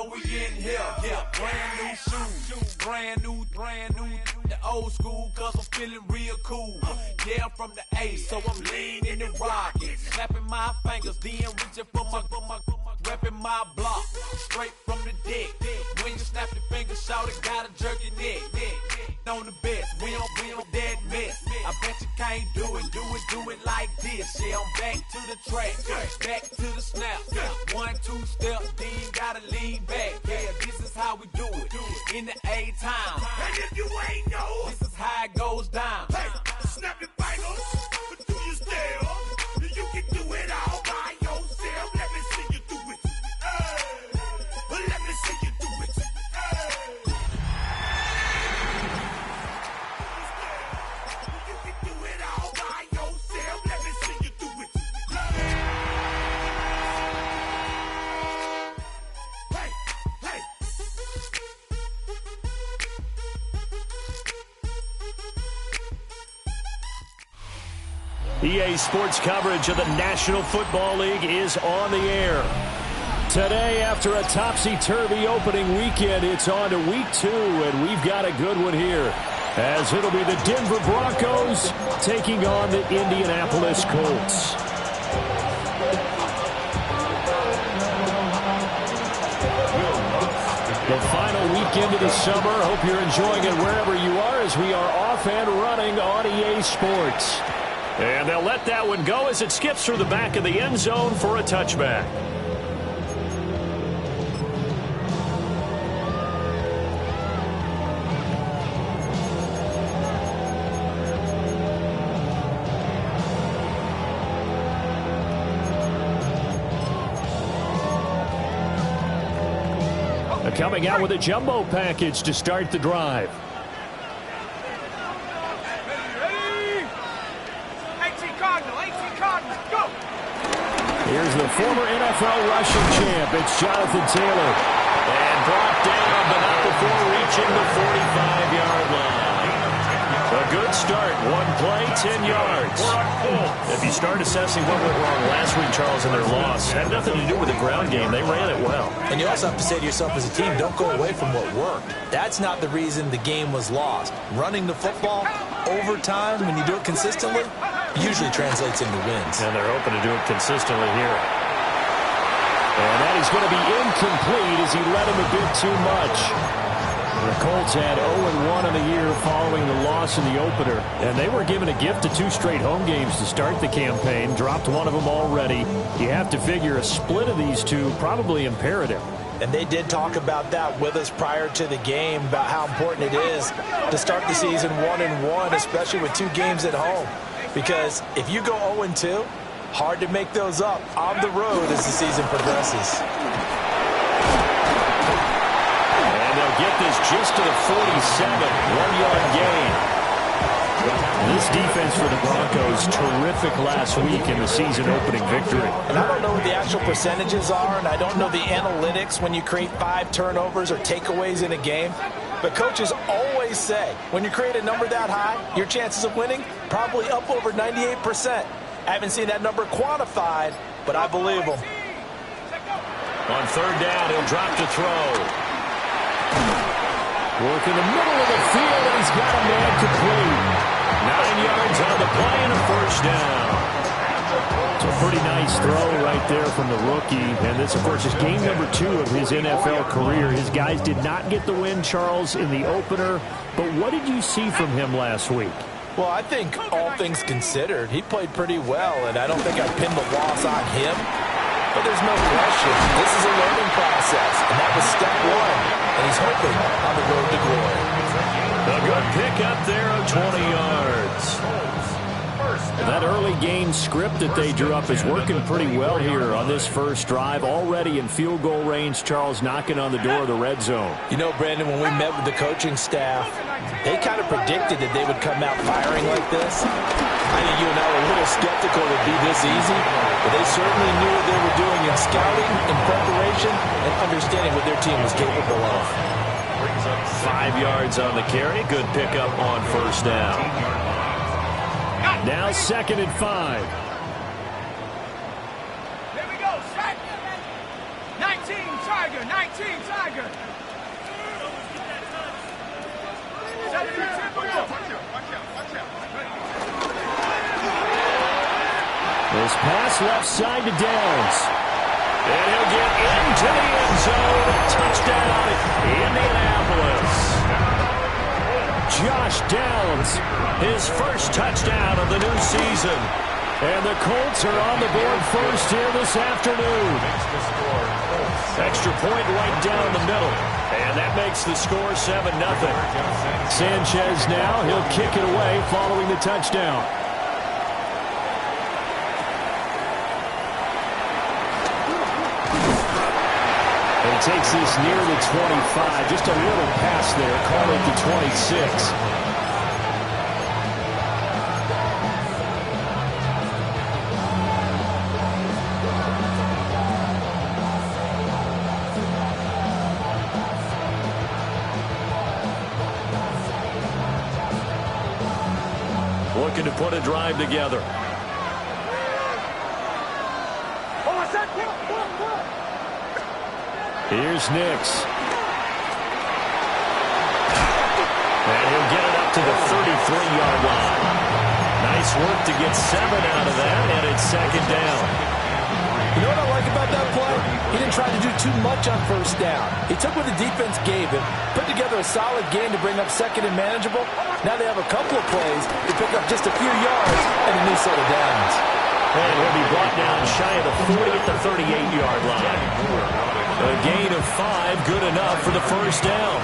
know we in here. Yeah, brand new shoes, brand new. The old school, cause I'm feeling real cool. Yeah, I'm from the A, so I'm leaning and rocking. Snapping my fingers, then reaching for my repping my block. Straight from the deck. When you snap your fingers, shout it, gotta jerk your neck. On the best, we don't dead mess. I bet you can't do it like this. Yeah, I'm back to the track, back to the snap. 1, 2 step, then gotta lean back. Yeah, this is how we do it in the A time. And if you ain't know, this is how it goes down. Hey, snap your fingers, but do you still? You can do it all by yourself. Let me see you do it. Let me see you do it. You can do it all by yourself. Let me see you do it. EA Sports coverage of the National Football League is on the air. Today, after a topsy-turvy opening weekend, it's on to week 2, and we've got a good one here, as it'll be the Denver Broncos taking on the Indianapolis Colts. The final weekend of the summer. Hope you're enjoying it wherever you are, as we are off and running on EA Sports. And they'll let that one go as it skips through the back of the end zone for a touchback. Coming out with a jumbo package to start the drive. Here's the former NFL rushing champ. It's Jonathan Taylor. And brought down, but not before reaching the 45-yard line. A good start. One play, 10 yards. If you start assessing what went wrong last week, Charles, in their loss, had nothing to do with the ground game. They ran it well. And you also have to say to yourself as a team, don't go away from what worked. That's not the reason the game was lost. Running the football over time, when you do it consistently, usually translates into wins. And they're hoping to do it consistently here. And that is going to be incomplete as he led him a bit too much. The Colts had 0-1 in the year following the loss in the opener. And they were given a gift of 2 straight home games to start the campaign. Dropped one of them already. You have to figure a split of these two probably imperative. And they did talk about that with us prior to the game, about how important it is to start the season 1-1, especially with 2 games at home. Because if you go 0-2, hard to make those up on the road as the season progresses. And they'll get this just to the 47, 1-yard gain. This defense for the Broncos, terrific last week in the season-opening victory. And I don't know what the actual percentages are, and I don't know the analytics when you create 5 turnovers or takeaways in a game. But coaches always say, when you create a number that high, your chances of winning probably up over 98%. I haven't seen that number quantified, but I believe them. On 3rd down, he'll drop to throw. Work in the middle of the field, and he's got a man complete. 9 yards on the play and a 1st down. It's a pretty nice throw right there from the rookie. And this, of course, is game number 2 of his NFL career. His guys did not get the win, Charles, in the opener. But what did you see from him last week? Well, I think all things considered, he played pretty well, and I don't think I pinned the loss on him. But there's no question, this is a learning process, and that was step 1, and he's hoping on the road to glory. A good pick up there of 20 yards. That early game script that they drew up is working pretty well here on this first drive. Already in field goal range, Charles knocking on the door of the red zone. You know, Brandon, when we met with the coaching staff, they kind of predicted that they would come out firing like this. I think you and I were a little skeptical it would be this easy, but they certainly knew what they were doing in scouting, in preparation, and understanding what their team was capable of. 5 yards on the carry. Good pickup on 1st down. Now 2nd and 5. Here we go, strike. 19 Tigers. Tiger, 19, Tiger. This pass left side to Downs. And he'll get into the end zone. Touchdown, Indianapolis. Josh Downs, his first touchdown of the new season. And the Colts are on the board first here this afternoon. Extra point right down the middle. And that makes the score 7-0. Sanchez now, he'll kick it away following the touchdown. And he takes this near the 25. Just a little pass there, call it the 26. Looking to put a drive together. Here's Nix. And he'll get it up to the 33-yard line. Nice work to get 7 out of that, and it's second down. You know what I like about that play? He didn't try to do too much on first down. He took what the defense gave him, put together a solid game to bring up second and manageable. Now they have a couple of plays to pick up just a few yards and a new set of downs. And he'll be brought down shy of the 40 at the 38-yard line. A gain of 5, good enough for the first down.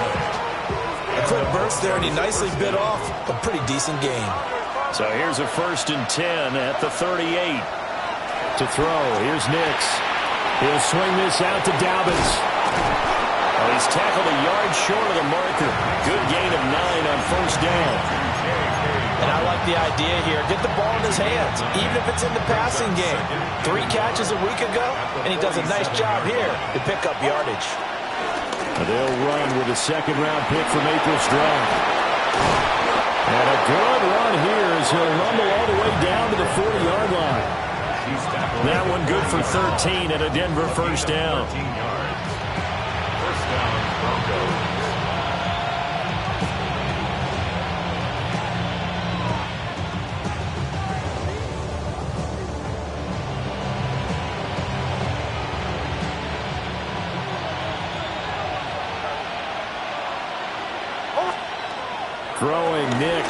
A quick burst there, and he nicely bit off a pretty decent gain. So here's a 1st and 10 at the 38. To throw, here's Nix. He'll swing this out to Dobbins. Well, he's tackled a yard short of the marker. Good gain of 9 on first down. And I like the idea here. Get the ball in his hands, even if it's in the passing game. 3 catches a week ago, and he does a nice job here to pick up yardage. They'll run with a second-round pick from April's draft. And a good run here as he'll rumble all the way down to the 40-yard line. That one good for 13 at a Denver first down. First down, Broncos. Throwing Nix.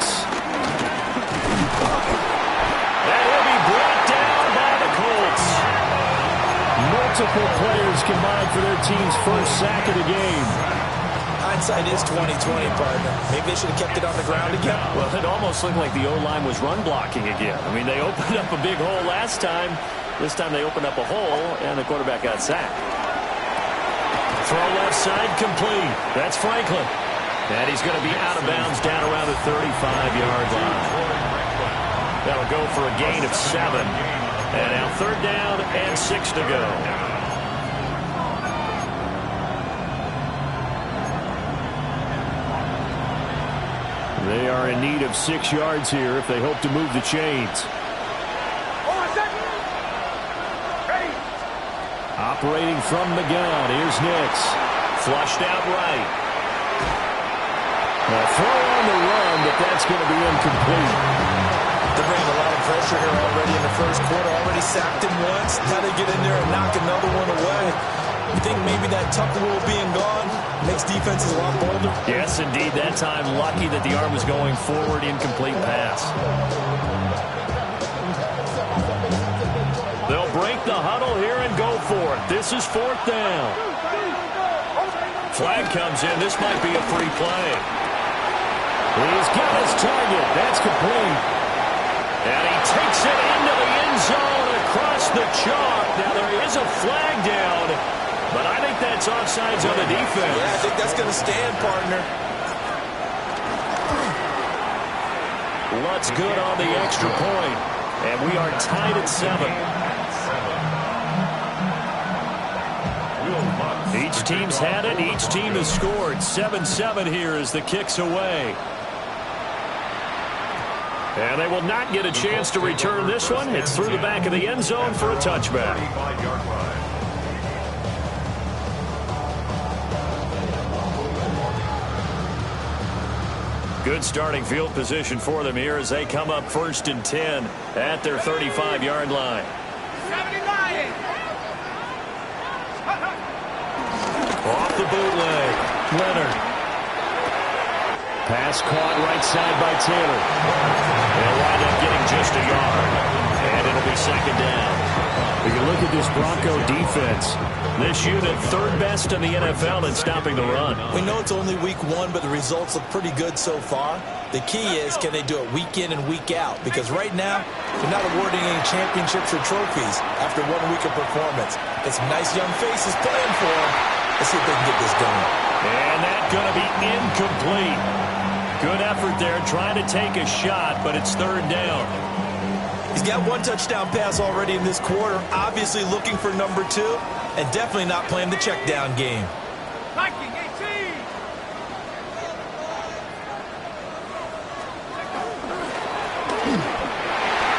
And he'll be brought down by the Colts. Multiple players combined for their team's first sack of the game. Hindsight is 20/20, partner. Maybe they should have kept it on the ground again. Well, it almost looked like the O-line was run blocking again. I mean, they opened up a big hole last time. This time they opened up a hole, and the quarterback got sacked. Throw left side complete. That's Franklin. And he's going to be out of bounds down around the 35-yard line. That'll go for a gain of 7. And now 3rd down and 6 to go. They are in need of 6 yards here if they hope to move the chains. Operating from the gun, here's Nix. Flushed out right. A throw on the run, but that's going to be incomplete. They're bringing a lot of pressure here already in the first quarter. Already sacked him once. Now they get in there and knock another one away. You think maybe that tuck rule being gone makes defenses a lot bolder? Yes, indeed. That time, lucky that the arm was going forward. Incomplete pass. They'll break the huddle here and go for it. This is 4th down. Flag comes in. This might be a free play. He's got his target. That's complete. And he takes it into the end zone across the chalk. Now there is a flag down, but I think that's offsides on the defense. Yeah, I think that's going to stand, partner. Lutz good on the extra point, and we are tied at 7. Each team's had it. Each team has scored. 7-7 here as the kick's away. And they will not get a chance to return this one. It's through the back of the end zone for a touchback. Good starting field position for them here as they come up 1st and 10 at their 35-yard line. Off the bootleg, Leonard. Pass caught right side by Taylor. They'll wind up getting just a yard, and it'll be 2nd down. If you look at this Bronco defense, this unit 3rd best in the NFL in stopping the run. We know it's only week 1, but the results look pretty good so far. The key is, can they do it week in and week out? Because right now, they're not awarding any championships or trophies after 1 week of performance. Got some nice young faces playing for them. Let's see if they can get this going. And that's going to be incomplete. Good effort there, trying to take a shot, but it's 3rd down. He's got 1 touchdown pass already in this quarter, obviously looking for number 2, and definitely not playing the check down game. Viking 18.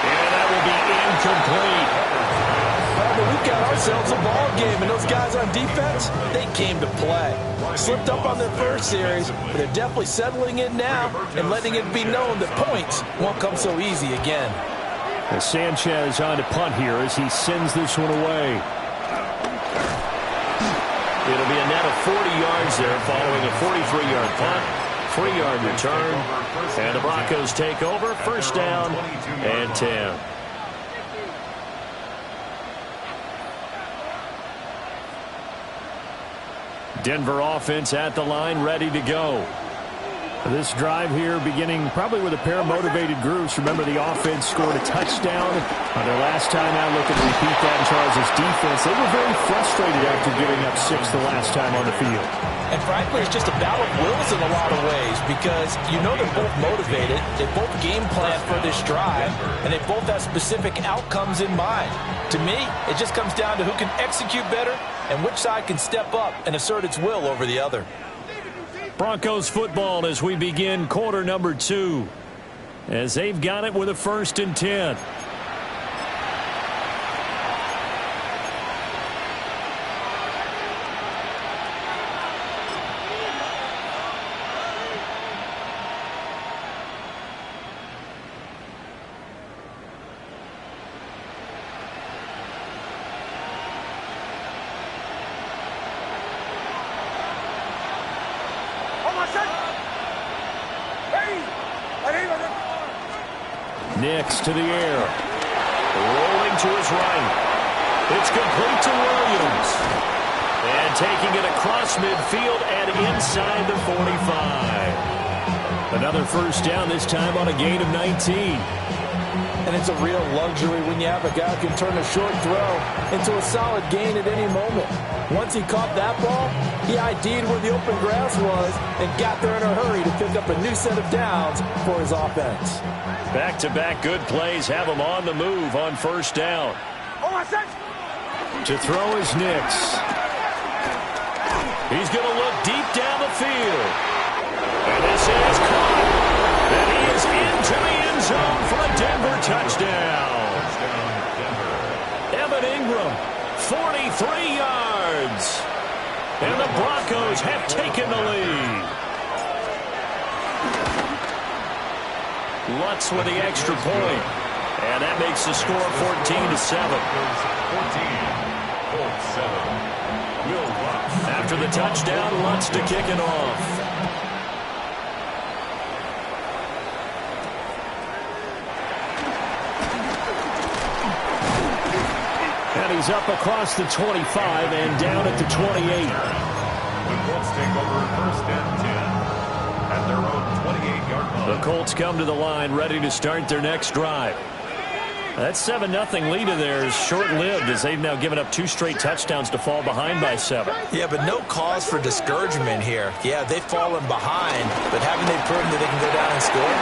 And that will be incomplete. But we've got ourselves a ball game, and those guys on defense, they came to play. Slipped up on their first series, but they're definitely settling in now and letting it be known that points won't come so easy again. As Sanchez on to punt here as he sends this one away. It'll be a net of 40 yards there following a 43-yard punt, 3-yard return, and the Broncos take over, 1st down and 10. Denver offense at the line, ready to go. This drive here beginning probably with a pair of motivated groups. Remember, the offense scored a touchdown on their last time out. Looking to repeat that in Charles' defense. They were very frustrated after giving up 6 the last time on the field. And frankly, it's just a battle of wills in a lot of ways because you know they're both motivated. They both game plan for this drive, and they both have specific outcomes in mind. To me, it just comes down to who can execute better and which side can step up and assert its will over the other. Broncos football as we begin quarter number 2. As they've got it with a 1st and 10. Nix to the air. Rolling to his right. It's complete to Williams. And taking it across midfield and inside the 45. Another 1st down, this time on a gain of 19. And it's a real luxury when you have a guy who can turn a short throw into a solid gain at any moment. Once he caught that ball, he ID'd where the open grass was and got there in a hurry to pick up a new set of downs for his offense. Back-to-back good plays have him on the move on 1st down. To throw is Nix. He's going to look deep down the field. And this is caught. And he is into the end zone for a Denver touchdown. Evan Ingram, 43 yards. And the Broncos have taken the lead. Lutz with the extra point. And that makes the score 14-7. After the touchdown, Lutz to kick it off. And he's up across the 25 and down at the 28. The Colts take over 1st and 10 at their own 28-yard line. The Colts come to the line ready to start their next drive. That 7-0 lead of theirs short-lived as they've now given up 2 straight touchdowns to fall behind by 7. Yeah, but no cause for discouragement here. Yeah, they've fallen behind, but haven't they proven that they can go down and score?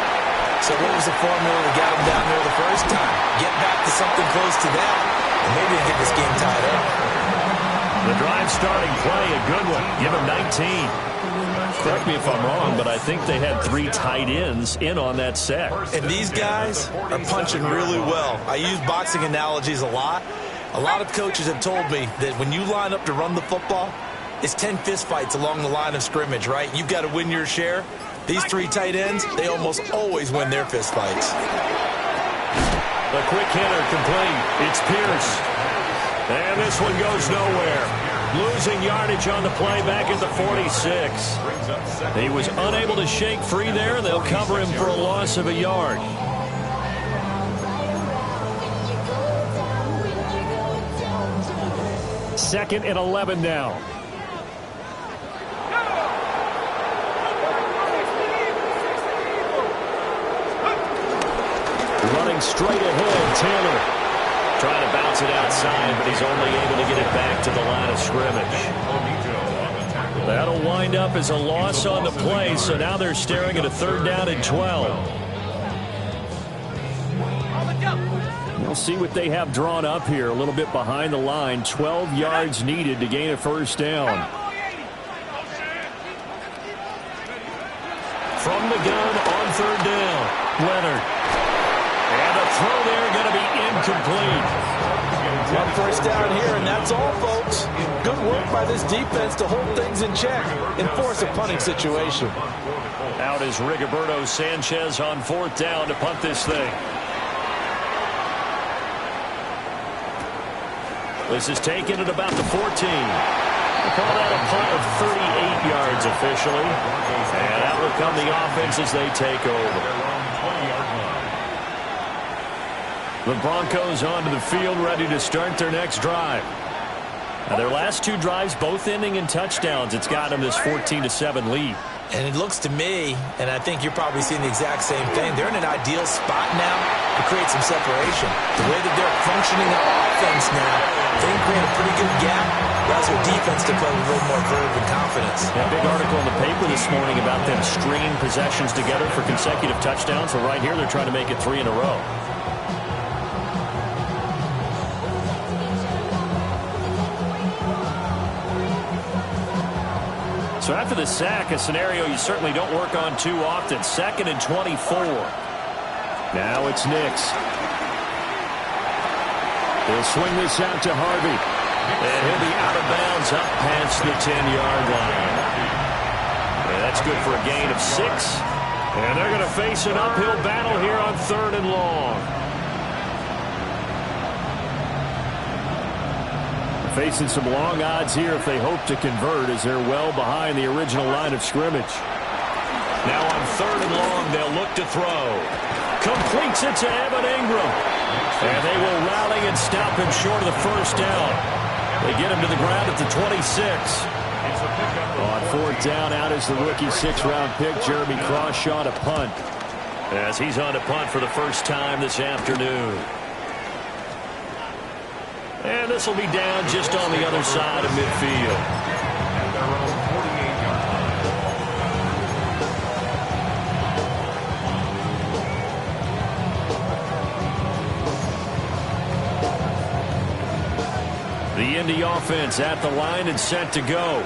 So what was the formula that got them down there the first time? Get back to something close to that, and maybe they get this game tied up. The drive starting play, a good one. Give him 19. Correct me if I'm wrong, but I think they had 3 tight ends in on that set. And these guys are punching really well. I use boxing analogies a lot. A lot of coaches have told me that when you line up to run the football, it's 10 fist fights along the line of scrimmage, right? You've got to win your share. These three tight ends, they almost always win their fist fights. The quick hitter complete. It's Pierce. And this one goes nowhere. Losing yardage on the play back at the 46. He was unable to shake free there. They'll cover him for a loss of a yard. Second and 11 now. Running straight ahead, Taylor. Trying to bounce it outside, but he's only able to get it back to the line of scrimmage. That'll wind up as a loss on the play, so now they're staring at a 3rd down and 12. We'll see what they have drawn up here, a little bit behind the line. 12 yards needed to gain a 1st down. From the gun on 3rd down, Leonard. And the throw there going to be incomplete. 1 first down here, and that's all, folks. Good work by this defense to hold things in check and force a punting situation. Out is Rigoberto Sanchez on 4th down to punt this thing. This is taken at about the 14. We'll call that a punt of 38 yards officially. And out will come the offense as they take over. The Broncos onto the field, ready to start their next drive. Now, their last 2 drives, both ending in touchdowns. It's got them this 14-7 lead. And it looks to me, and I think you're probably seeing the exact same thing, they're in an ideal spot now to create some separation. The way that they're functioning on offense now, they can create a pretty good gap. Allows their defense to play with a little more verve and confidence. Yeah, big article in the paper this morning about them stringing possessions together for consecutive touchdowns. So right here, they're trying to make it 3 in a row. So after the sack, a scenario you certainly don't work on too often. 2nd and 24. Now it's Nix. He'll swing this out to Harvey. And he'll be out of bounds up past the 10-yard line. And that's good for a gain of 6. And they're going to face an uphill battle here on 3rd and long. Facing some long odds here if they hope to convert, as they're well behind the original line of scrimmage. Now on 3rd and long, they'll look to throw. Completes it to Evan Ingram. And they will rally and stop him short of the 1st down. They get him to the ground at the 26. On 4th down, out is the rookie 6th-round pick, Jeremy Crawshaw, to punt. As he's on to punt for the first time this afternoon. And this will be down just on the other side of midfield. The Indy offense at the line and set to go.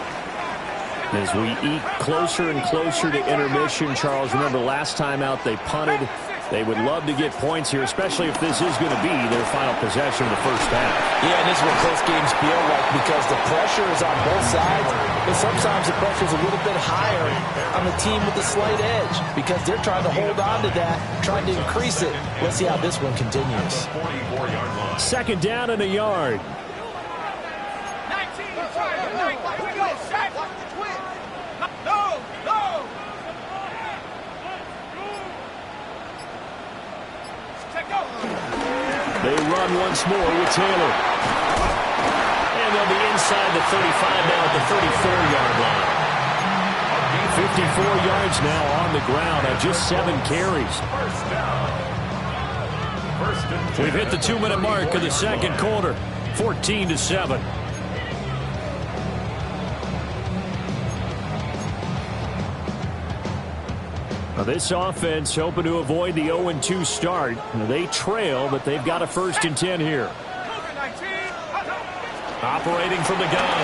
As we eke closer and closer to intermission, Charles, remember last time out they punted. They would love to get points here, especially if this is going to be their final possession of the first half. Yeah, and this is what close games feel like because the pressure is on both sides, but sometimes the pressure is a little bit higher on the team with the slight edge because they're trying to hold on to that, trying to increase it. Let's see how this one continues. 2nd down and a yard. They run once more with Taylor. And they'll be inside the 35 now at the 34-yard line. 54 yards now on the ground on just 7 carries. We've hit the 2-minute mark of the 2nd quarter. 14-7. Now this offense hoping to avoid the 0-2 start. They trail, but they've got a 1st and 10 here. Operating from the gun,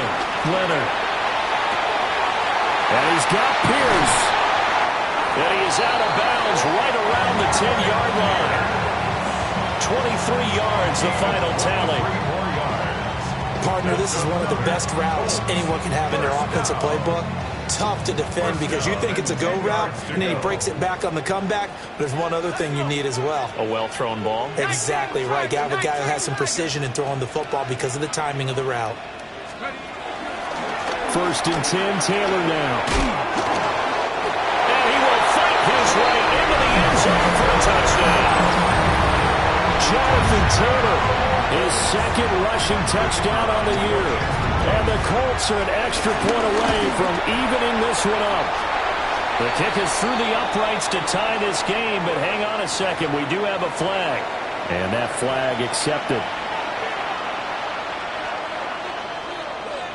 Leonard. And he's got Pierce. And he is out of bounds right around the 10-yard line. 23 yards, the final tally. Partner, this is one of the best routes anyone can have in their offensive playbook. tough to defend because you think it's a go route, and then he breaks it back on the comeback. But there's one other thing you need as well. A well-thrown ball? Exactly right. You have a guy who has some precision in throwing the football because of the timing of the route. 1st and 10, Taylor now. And he will fight his way into the end zone for a touchdown. Jonathan Taylor, his 2nd rushing touchdown on the year. And the Colts are an extra point away from evening this one up. The kick is through the uprights to tie this game, but hang on a second. We do have a flag. And that flag accepted.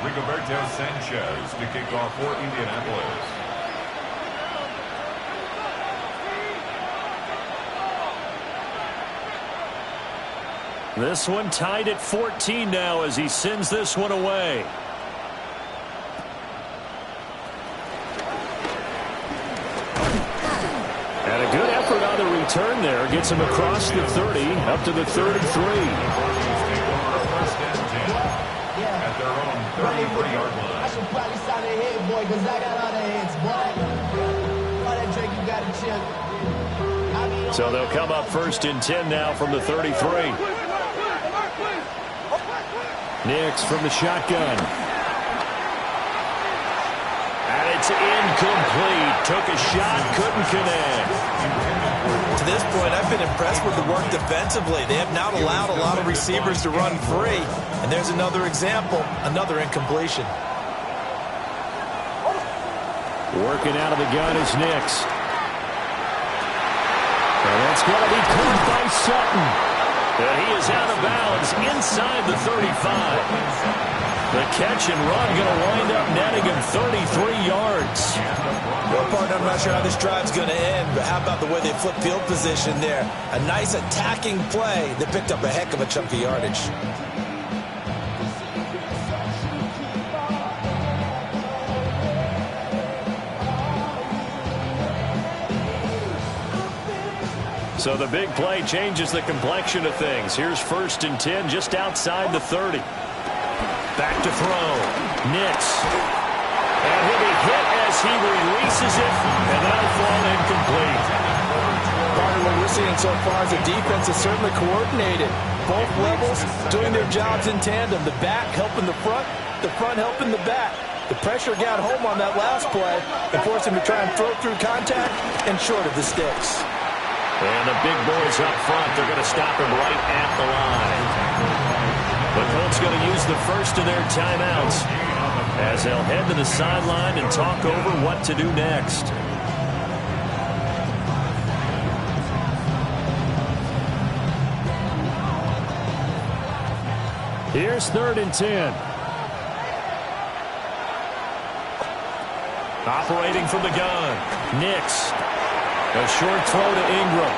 Rigoberto Sanchez to kick off for Indianapolis. This one tied at 14 now as he sends this one away. And a good effort on the return there. Gets him across the 30, up to the 33. At their own 33-yard line. I should probably sign their head, boy, because I got all the heads, boy. All that Drake, you got to chill. So they'll come up 1st and 10 now from the 33. Nix from the shotgun. And it's incomplete. Took a shot, couldn't connect. To this point, I've been impressed with the work defensively. They have not allowed a lot of receivers to run free. And there's another example, another incompletion. Working out of the gun is Nix. And that's going to be caught by Sutton. And he is out of bounds inside the 35. The catch and run going to wind up netting him 33 yards. Well, partner, I'm not sure how this drive's going to end, but how about the way they flip field position there? A nice attacking play that picked up a heck of a chunk of yardage. So the big play changes the complexion of things. Here's 1st and 10 just outside the 30. Back to throw. Nix. And he'll be hit as he releases it, and that'll fall incomplete. Part of what we're seeing so far is the defense is certainly coordinated. Both levels doing their jobs in tandem. The back helping the front helping the back. The pressure got home on that last play and forced him to try and throw through contact and short of the sticks. And the big boys up front, they're going to stop him right at the line. The Colts going to use the first of their timeouts as they'll head to the sideline and talk over what to do next. Here's 3rd and 10. Operating from the gun, Nix. A short throw to Ingram.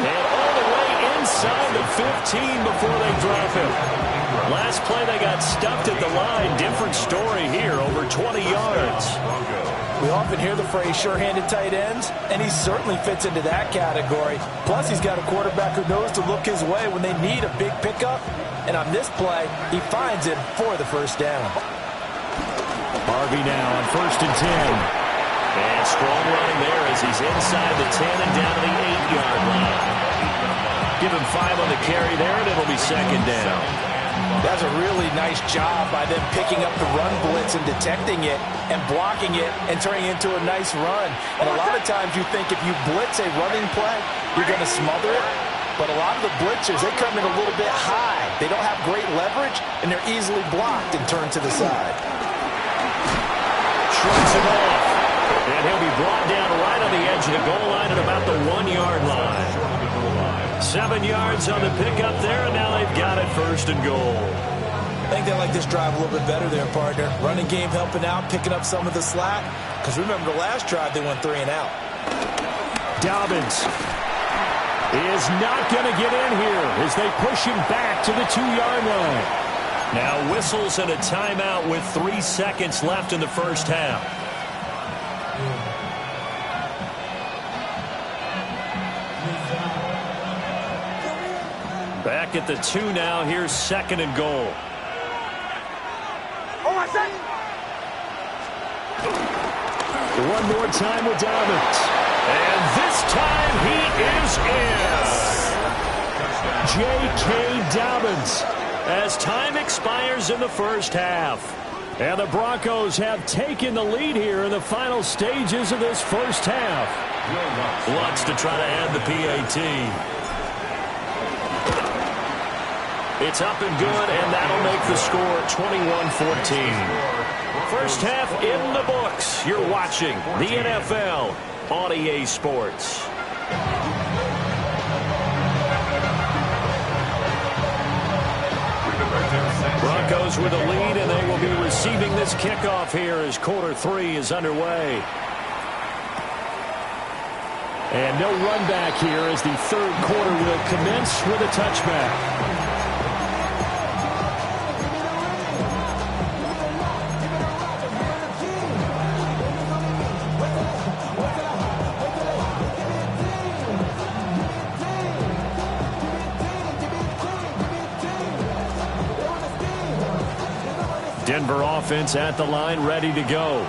And all the way inside the 15 before they drop him. Last play they got stuffed at the line. Different story here, over 20 yards. We often hear the phrase sure-handed tight ends, and he certainly fits into that category. Plus, he's got a quarterback who knows to look his way when they need a big pickup. And on this play, he finds it for the 1st down. Harvey now on 1st and 10. And strong running there as he's inside the 10 and down to the 8-yard line. Give him 5 on the carry there, and it'll be 2nd down. That's a really nice job by them picking up the run blitz and detecting it and blocking it and turning it into a nice run. And a lot of times you think if you blitz a running play, you're going to smother it. But a lot of the blitzers, they come in a little bit high. They don't have great leverage, and they're easily blocked and turned to the side. Shrugs him off. And he'll be brought down right on the edge of the goal line at about the 1-yard line. 7 yards on the pickup there, and now they've got it 1st and goal. I think they like this drive a little bit better there, partner. Running game helping out, picking up some of the slack. Because remember, the last drive they went 3 and out. Dobbins is not going to get in here as they push him back to the 2-yard line. Now whistles and a timeout with 3 seconds left in the 1st half. Back at the 2 now. Here's 2nd and goal. One more time with Dobbins. And this time he is in. J.K. Dobbins as time expires in the first half. And the Broncos have taken the lead here in the final stages of this first half. Wants to try to add the PAT. It's up and good, and that'll make the score 21-14. First half in the books. You're watching the NFL on EA Sports. Broncos with a lead, and they will be receiving this kickoff here as quarter 3 is underway. And no run back here as the third quarter will commence with a touchback. Denver offense at the line, ready to go.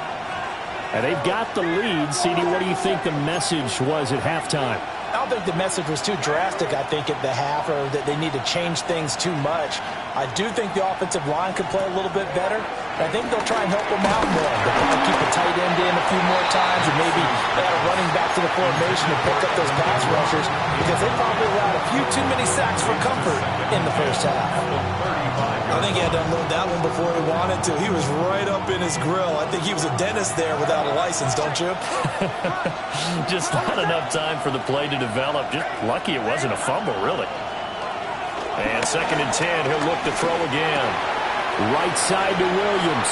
And they've got the lead. CD, what do you think the message was at halftime? I don't think the message was too drastic, I think, at the half, or that they need to change things too much. I do think the offensive line could play a little bit better. I think they'll try and help them out more. They'll probably keep a tight end in a few more times, or maybe add a running back to the formation to pick up those pass rushers, because they probably allowed a few too many sacks for comfort in the first half. I think he had to unload that one before he wanted to. He was right up in his grill. I think he was a dentist there without a license, don't you? Just not enough time for the play to develop. Just lucky it wasn't a fumble, really. And 2nd and 10, he'll look to throw again. Right side to Williams.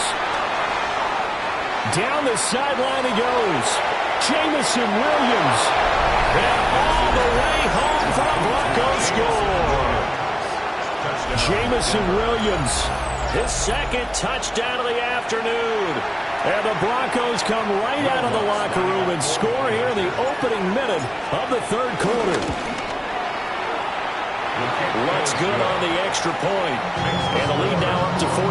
Down the sideline he goes. Jamison Williams. And all the way home for a Broncos score. Jamison Williams, his 2nd touchdown of the afternoon. And the Broncos come right out of the locker room and score here in the opening minute of the third quarter. Looks good on the extra point. And the lead now up to 14.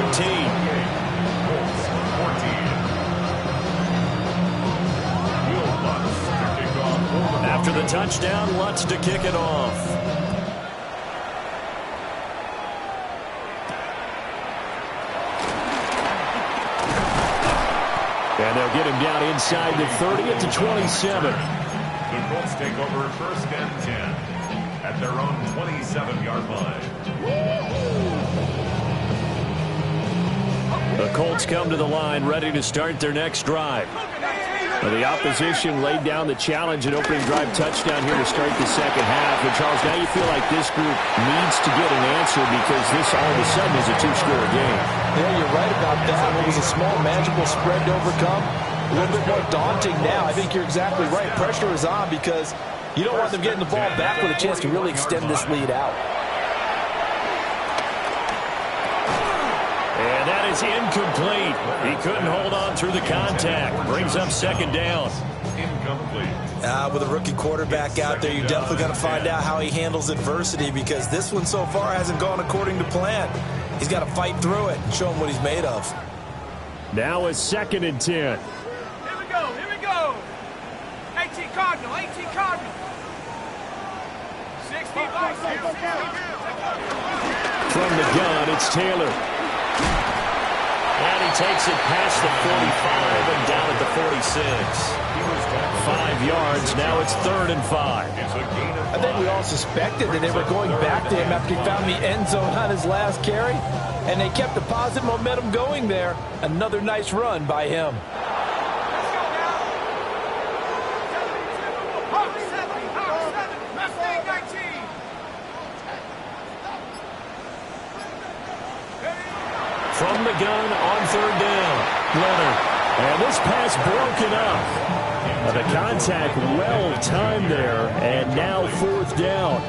After the touchdown, Lutz to kick it off. And they'll get him down inside the 30 at the 27. The Colts take over 1st and 10 at their own 27-yard line. The Colts come to the line ready to start their next drive. The opposition laid down the challenge and opening drive touchdown here to start the second half. And Charles, now you feel like this group needs to get an answer because this all of a sudden is a 2-score game. Yeah, you're right about that. It was a small, manageable spread to overcome. A little bit more daunting now. I think you're exactly right. Pressure is on because you don't want them getting the ball back with a chance to really extend this lead out. And that is incomplete. He couldn't hold on through the contact. Brings up 2nd down. Incomplete. With a rookie quarterback out there, you're definitely going to find out how he handles adversity, because this one so far hasn't gone according to plan. He's got to fight through it and show him what he's made of. Now it's 2nd and 10. Here we go, here we go. 18 Cardinal, 18 Cardinal. 60 bucks. From the gun, it's Taylor. And he takes it past the 45 and down at the 46. 5 yards. Now it's 3rd and 5. I think we all suspected that they were going back to him after he found the end zone on his last carry, and they kept the positive momentum going there. Another nice run by him. From the gun on 3rd down. Leonard. And this pass broken up. The contact well-timed there, and now 4th down.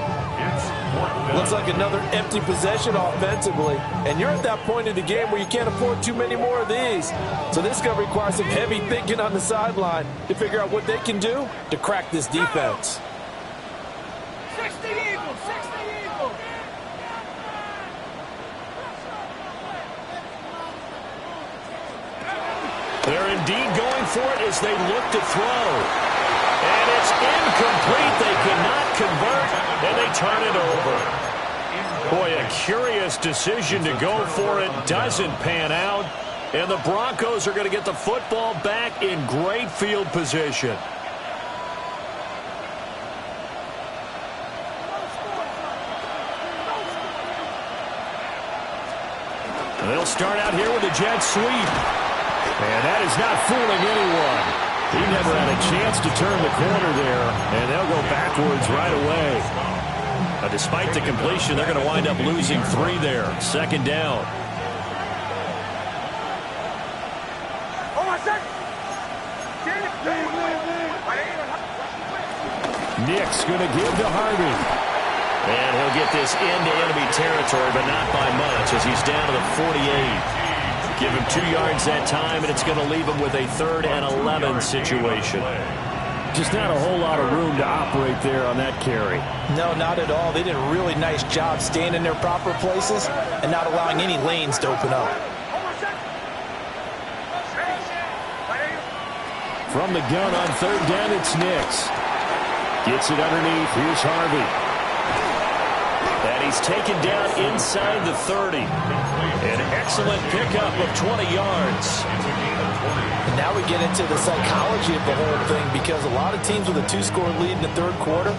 Looks like another empty possession offensively, and you're at that point in the game where you can't afford too many more of these. So this is going to require some heavy thinking on the sideline to figure out what they can do to crack this defense. 60 Eagles, 60 Eagles. They're indeed going for it as they look to throw. And it's incomplete. They cannot convert, and they turn it over. Boy, a curious decision to go for it. Doesn't pan out. And the Broncos are going to get the football back in great field position. They'll start out here with a jet sweep. And that is not fooling anyone. He never had a chance to turn the corner there, and they'll go backwards right away. Now, despite the completion, they're going to wind up losing 3 there. Second down. Nick's going to give to Harvey. And he'll get this into enemy territory, but not by much as he's down to the 48. Give him 2 yards that time, and it's going to leave him with a 3rd and 11 situation. Just not a whole lot of room to operate there on that carry. No, not at all. They did a really nice job staying in their proper places and not allowing any lanes to open up. From the gun on 3rd down, it's Nix. Gets it underneath. Here's Harvey. And he's taken down inside the 30. An excellent pickup of 20 yards. And now we get into the psychology of the whole thing, because a lot of teams with a 2-score lead in the 3rd quarter,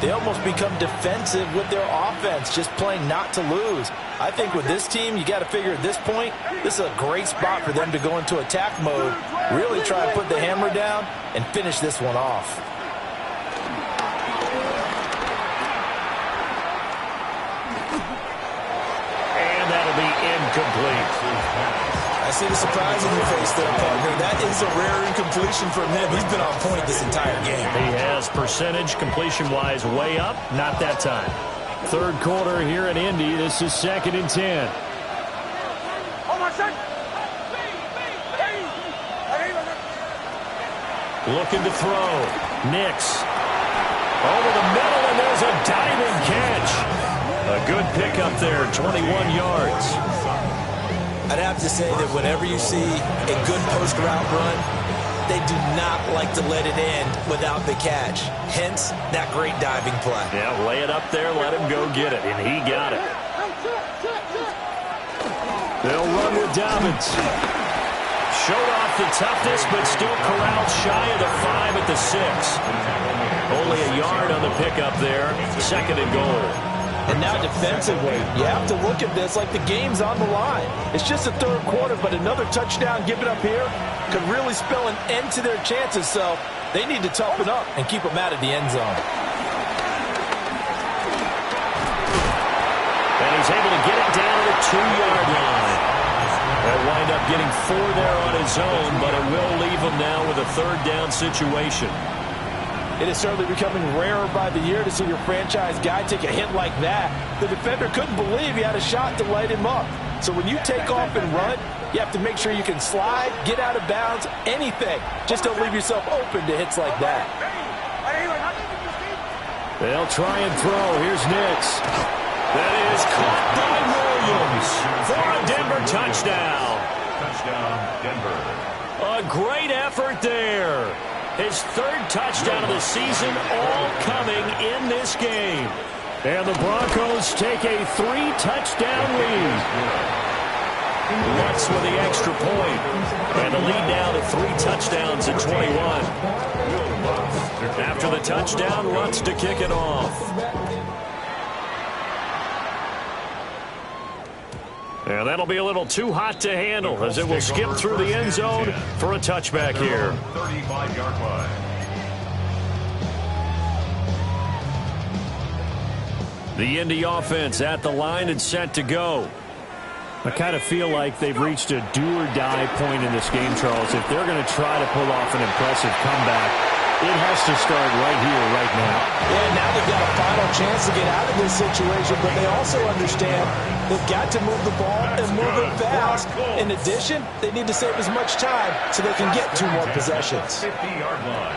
they almost become defensive with their offense, just playing not to lose. I think with this team, you got to figure at this point, this is a great spot for them to go into attack mode, really try to put the hammer down and finish this one off. Incomplete. I see the surprise on your face there, partner. That is a rare incompletion from him. He's been on point this entire game. He has percentage completion-wise way up. Not that time. 3rd quarter here in Indy. This is 2nd and 10. Looking to throw. Nix. Over the middle, and there's a diving catch. A good pickup there, 21 yards. I'd have to say that whenever you see a good post-route run, they do not like to let it end without the catch. Hence, that great diving play. Yeah, lay it up there, let him go get it, and he got it. They'll run with Dobbins. Showed off the toughness, but still corralled shy of the 5 at the 6. Only a yard on the pickup there. 2nd and goal. And now defensively, you have to look at this like the game's on the line. It's just the 3rd quarter, but another touchdown given up here could really spell an end to their chances. So they need to toughen up and keep them out of the end zone. And he's able to get it down to the 2-yard line. They'll wind up getting 4 there on his own, but it will leave him now with a 3rd down situation. It is certainly becoming rarer by the year to see your franchise guy take a hit like that. The defender couldn't believe he had a shot to light him up. So when you take off and run, you have to make sure you can slide, get out of bounds, anything. Just don't leave yourself open to hits like that. They'll try and throw. Here's Nix. That is caught by Williams for a Denver touchdown. Touchdown, Denver. A great effort there. His 3rd touchdown of the season, all coming in this game. And the Broncos take a 3-touchdown lead. Lutz with the extra point. And the lead now to 3 touchdowns at 21. After the touchdown, Lutz to kick it off. And that'll be a little too hot to handle as it will skip through the end zone for a touchback here. 35-yard line. The Indy offense at the line and set to go. I kind of feel like they've reached a do-or-die point in this game, Charles. If they're going to try to pull off an impressive comeback, it has to start right here, right now. Yeah, now they've got a final chance to get out of this situation, but they also understand they've got to move the ball and move it fast. In addition, they need to save as much time so they can get 2 more possessions. 50-yard line.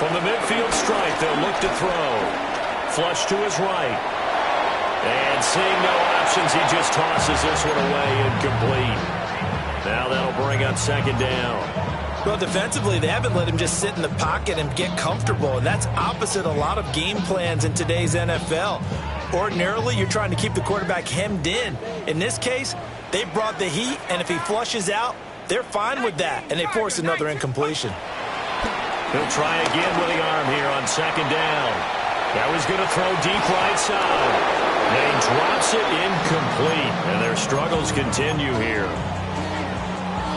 From the midfield stripe, they'll look to throw. Flush to his right. And seeing no options, he just tosses this one away incomplete. Now that'll bring up 2nd down. Well, defensively, they haven't let him just sit in the pocket and get comfortable, and that's opposite a lot of game plans in today's NFL. Ordinarily, you're trying to keep the quarterback hemmed in. In this case, they brought the heat, and if he flushes out, they're fine with that, and they force another incompletion. He'll try again with the arm here on second down. That was going to throw deep right side. And he drops it incomplete, and their struggles continue here.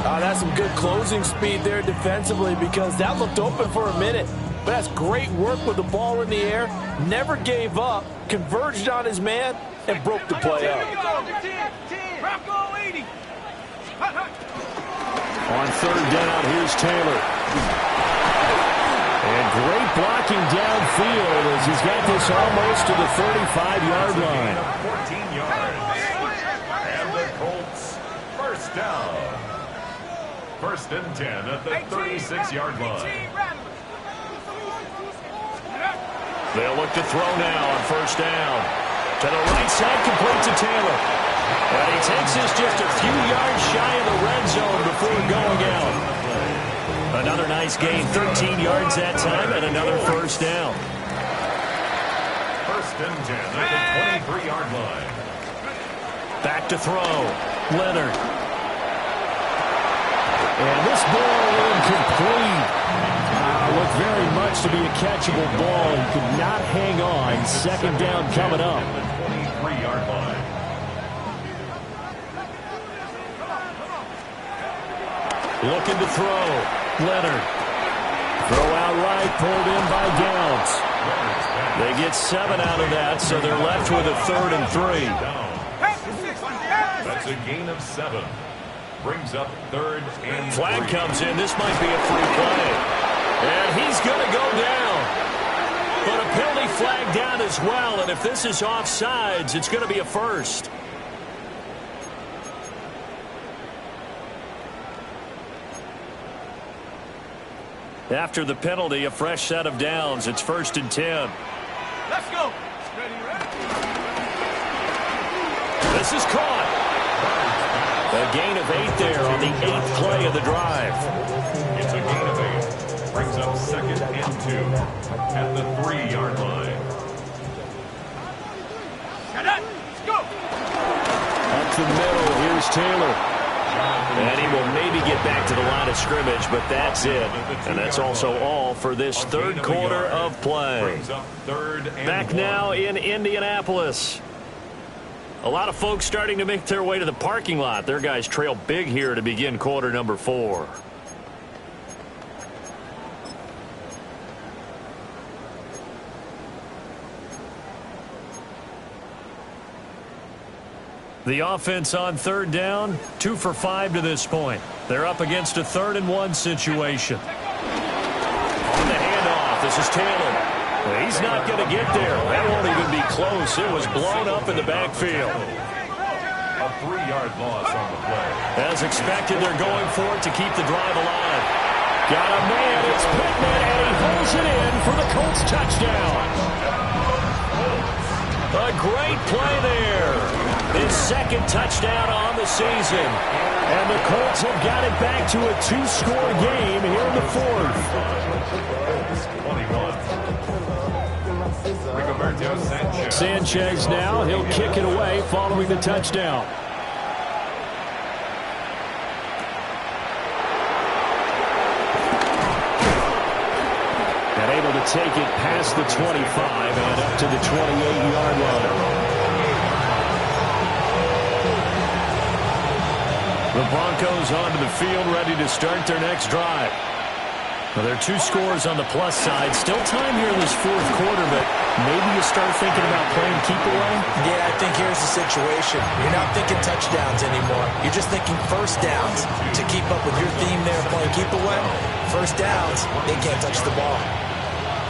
That's some good closing speed there defensively because that looked open for a minute. But that's great work with the ball in the air. Never gave up, converged on his man, and broke the play up. On third down, here's Taylor. And great blocking downfield as he's got this almost to the 35-yard line. 14 yards. And the Colts, first down. First and 10 at the 36-yard line. They'll look to throw now on first down. To the right side, complete to Taylor. And he takes this just a few yards shy of the red zone before going out. Another nice gain, 13 yards that time, and another first down. First and 10 at the 23-yard line. Back to throw. Leonard. And this ball incomplete. Looked very much to be a catchable ball. He could not hang on. Second down coming up. At the 23-yard line. Looking to throw. Leonard. Throw out right, pulled in by Downs. They get 7 out of that, so they're left with a 3rd and 3. That's a gain of 7. Brings up 3rd and 3. Flag comes in. This might be a free play. And he's going to go down. But a penalty flag down as well, and if this is offsides, it's going to be a first. After the penalty, a fresh set of downs. It's 1st and 10. Let's go. This is caught. A gain of 8 there on the 8th play of the drive. It's a gain of 8. Brings up 2nd and 2 at the 3-yard line. Let's go. Up the middle, here's Taylor. And he will maybe get back to the line of scrimmage, but that's it. And that's also all for this third quarter of play. Back now in Indianapolis. A lot of folks starting to make their way to the parking lot. Their guys trail big here to begin quarter number 4. The offense on third down, 2 for 5 to this point. They're up against a 3rd and 1 situation. On the handoff, this is Taylor. He's not going to get there. That won't even be close. It was blown up in the backfield. A 3-yard loss on the play. As expected, they're going for it to keep the drive alive. Got a man, it's Pittman, and he holds it in for the Colts touchdown. A great play there. His 2nd touchdown on the season. And the Colts have got it back to a 2-score game here in the 4th. 21. Sanchez now, he'll kick it away following the touchdown. And able to take it past the 25 and up to the 28-yard line. The Broncos onto the field, ready to start their next drive. Well, there are 2 scores on the plus side. Still time here in this 4th quarter, but maybe you start thinking about playing keep away? Yeah, I think here's the situation. You're not thinking touchdowns anymore. You're just thinking first downs. To keep up with your theme there, playing keep away, first downs, they can't touch the ball.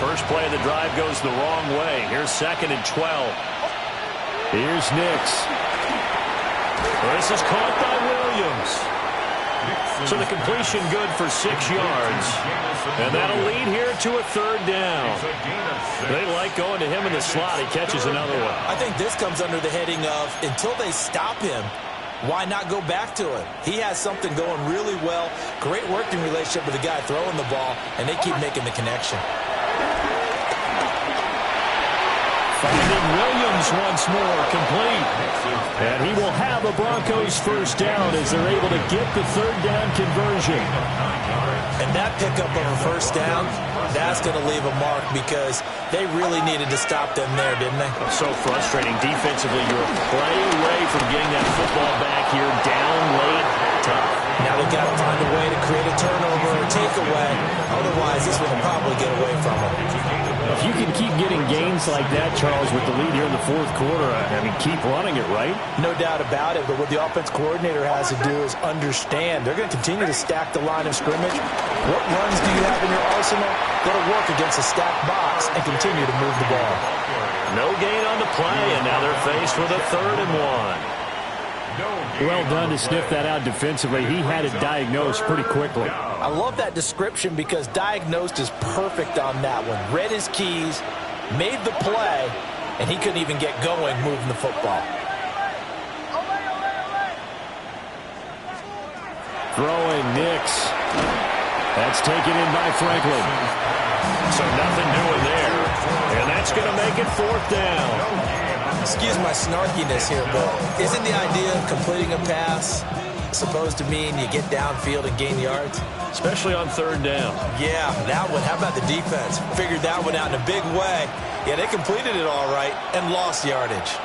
First play of the drive goes the wrong way. Here's 2nd and 12. Here's Nix. This is caught by Williams. So the completion good for 6 yards. And that'll lead here to a 3rd down. They like going to him in the slot. He catches another one. I think this comes under the heading of until they stop him, why not go back to it? He has something going really well, great working relationship with the guy throwing the ball, and they keep making the connection. Finding Williams once more, complete. And he will have a Broncos first down as they're able to get the third down conversion. And that pickup of a first down, that's going to leave a mark because they really needed to stop them there, didn't they? So frustrating. Defensively, you're a play away from getting that football back here down late. Tough. Now they've got to find a way to create a turnover or a takeaway. Otherwise, this one will probably get away from them. If you can keep getting gains like that, Charles, with the lead here in the fourth quarter, I mean, keep running it, right? No doubt about it, but what the offense coordinator has to do is understand. They're going to continue to stack the line of scrimmage. What runs do you have in your arsenal? That'll work against a stacked box and continue to move the ball. No gain on the play, and now they're faced with a 3rd and 1. Well done to sniff that out defensively. He had it diagnosed pretty quickly. I love that description because diagnosed is perfect on that one. Read his keys, made the play, and he couldn't even get going moving the football. Throwing Nix. That's taken in by Franklin. So nothing doing there. And that's going to make it 4th down. Excuse my snarkiness here, but isn't the idea of completing a pass supposed to mean you get downfield and gain yards? Especially on 3rd down. Yeah, that one. How about the defense? Figured that one out in a big way. Yeah, they completed it all right and lost yardage.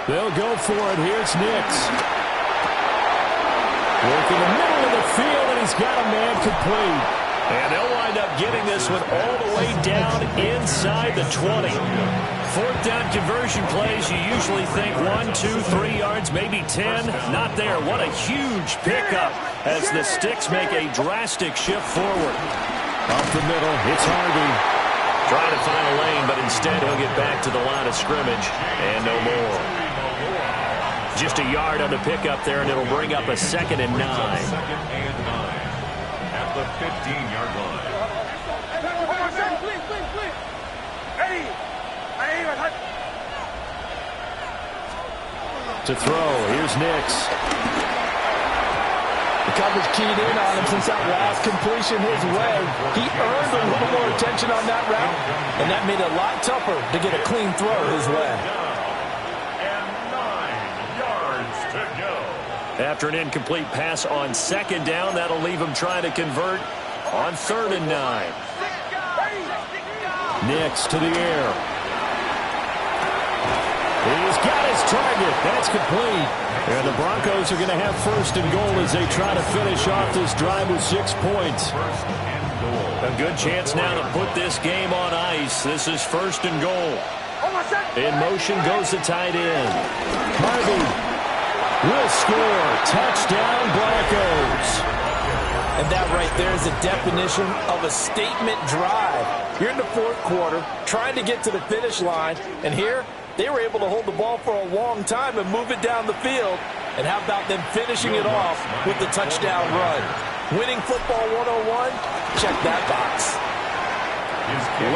They'll go for it. Here's Nix. Work in the middle of the field, and he's got a man complete. And they'll wind up getting this one all the way down inside the 20. 4th down conversion plays, you usually think 1, 2, 3 yards, maybe 10. Not there. What a huge pickup as the Sticks make a drastic shift forward. Up the middle, it's Harvey. Trying to find a lane, but instead he'll get back to the line of scrimmage and no more. Just a yard on the pickup there, and it'll bring up a 2nd and 9. The 15-yard line. To throw, here's Nix. The coverage keyed in on him since that last completion his way. He earned a little more attention on that route, and that made it a lot tougher to get a clean throw his way. And 9 yards to go. After an incomplete pass on 2nd down, that'll leave him trying to convert on 3rd and 9. Nix to the air. He's got his target. That's complete. And the Broncos are going to have 1st and goal as they try to finish off this drive with 6 points. A good chance now to put this game on ice. This is 1st and goal. In motion goes the tight end. Harvey will score. Touchdown, Broncos. And that right there is the definition of a statement drive. You're in the 4th quarter, trying to get to the finish line, and here they were able to hold the ball for a long time and move it down the field. And how about them finishing it off with the touchdown run? Winning football 101? Check that box.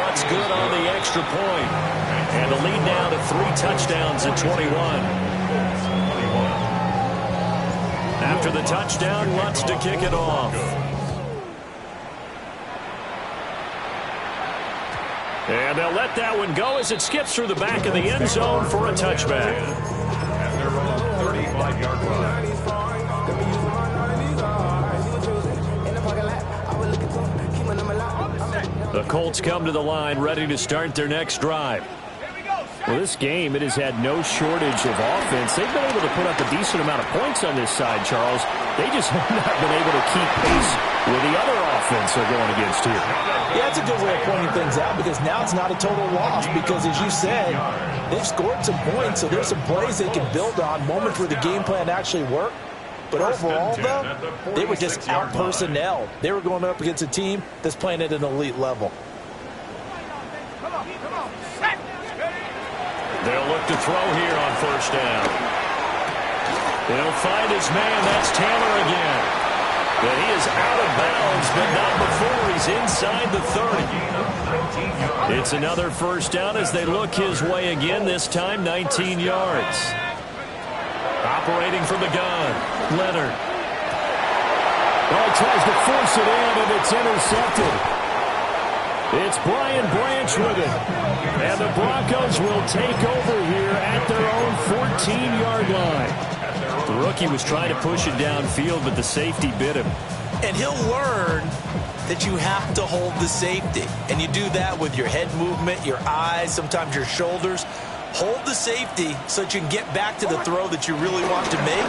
Lutz good on the extra point. And the lead now to 3 touchdowns at 21. After the touchdown, Lutz to kick it off. And they'll let that one go as it skips through the back of the end zone for a touchback. At their own 35-yard line. The Colts come to the line ready to start their next drive. Well, this game, it has had no shortage of offense. They've been able to put up a decent amount of points on this side, Charles. They just have not been able to keep pace with the other offense they're going against here. Yeah, that's a good way of pointing things out because now it's not a total loss because, as you said, they've scored some points, so there's some plays they can build on, moments where the game plan actually worked. But overall, though, they were just out-personnel. They were going up against a team that's playing at an elite level. They'll look to throw here on 1st down. They'll find his man. That's Taylor again. And he is out of bounds, but not before he's inside the 30. It's another first down as they look his way again, this time 19 yards. Operating from the gun, Leonard. Well, he tries to force it in, and it's intercepted. It's Brian Branch with it. And the Broncos will take over here at their own 14-yard line. The rookie was trying to push it downfield, but the safety bit him. And he'll learn that you have to hold the safety. And you do that with your head movement, your eyes, sometimes your shoulders. Hold the safety so that you can get back to the throw that you really want to make.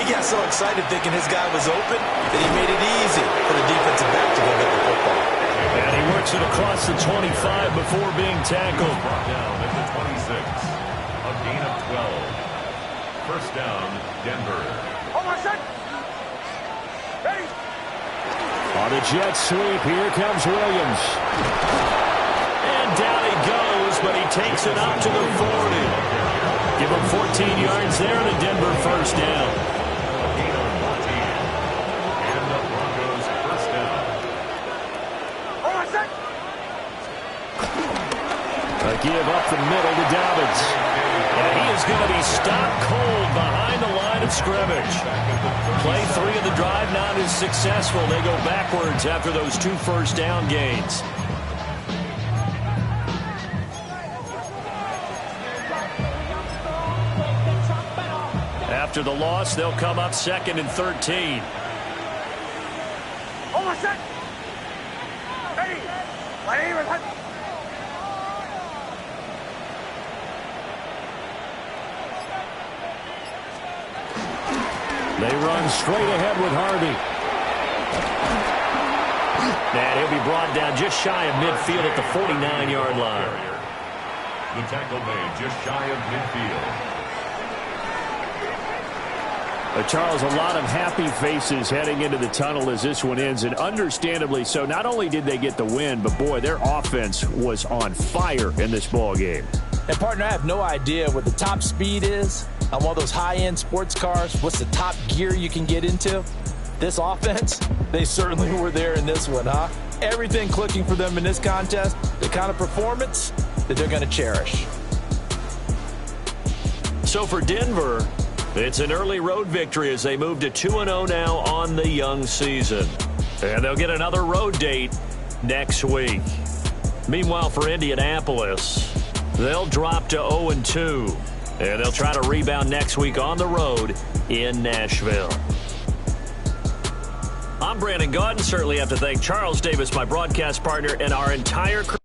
He got so excited thinking his guy was open that he made it easy for the defensive back to go get the football. And he works it across the 25 before being tackled. Brought down at the 26. A gain of 12. First down, Denver. On the jet sweep, here comes Williams. And down he goes, but he takes it up to the 40. Give him 14 yards there and a Denver first down. A gain of 14. And the Broncos first down. A give up the middle to Dobbins. And he is going to be stopped cold behind the line of scrimmage. Play 3 of the drive not as successful. They go backwards after those 2 first down gains. After the loss, they'll come up 2nd and 13. They run straight ahead with Harvey. And he'll be brought down just shy of midfield at the 49-yard line. The tackle made just shy of midfield. Charles, a lot of happy faces heading into the tunnel as this one ends, and understandably so. Not only did they get the win, but boy, their offense was on fire in this ball game. And partner, I have no idea what the top speed is on one of those high-end sports cars. What's the top gear you can get into? This offense, they certainly were there in this one, huh? Everything clicking for them in this contest, the kind of performance that they're going to cherish. So for Denver, it's an early road victory as they move to 2-0 now on the young season. And they'll get another road date next week. Meanwhile, for Indianapolis, they'll drop to 0-2. And they'll try to rebound next week on the road in Nashville. I'm Brandon Gaudin. Certainly have to thank Charles Davis, my broadcast partner, and our entire crew.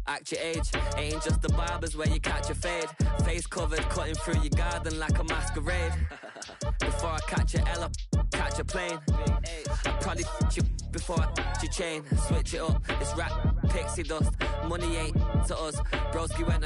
Act your age, ain't just the barbers where you catch a fade. Face covered, cutting through your garden like a masquerade. Before I catch a L up, catch a plane. I probably you before I your chain. Switch it up, it's rap, pixie dust. Money ain't to us, broski went